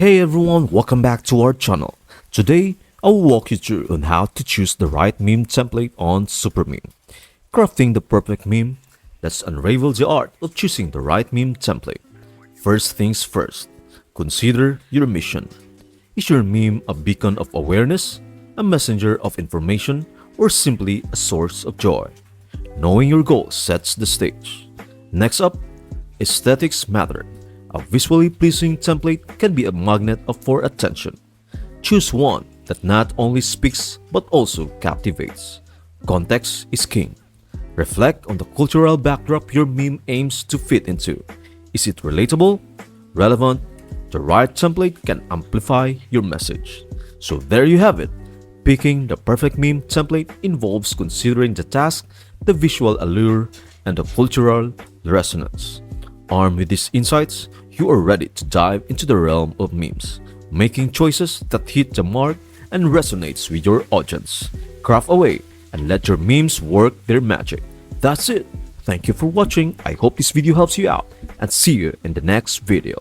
Hey everyone, welcome back to our channel. Today, I will walk you through on how to choose the right meme template on supermeme. Crafting the perfect meme. Let's unravel the art of choosing the right meme template. First things first, consider your mission. Is your meme a beacon of awareness, a messenger of information, or simply a source of joy? Knowing your goal sets the stage. Next up, aesthetics matter. A visually pleasing template can be a magnet for attention. Choose one that not only speaks but also captivates. Context is king. Reflect on the cultural backdrop your meme aims to fit into. Is it relatable? Relevant? The right template can amplify your message. So there you have it. Picking the perfect meme template involves considering the task, the visual allure, and the cultural resonance. Armed with these insights, you are ready to dive into the realm of memes, making choices that hit the mark and resonates with your audience. Craft away and let your memes work their magic. That's it. Thank you for watching. I hope this video helps you out and see you in the next video.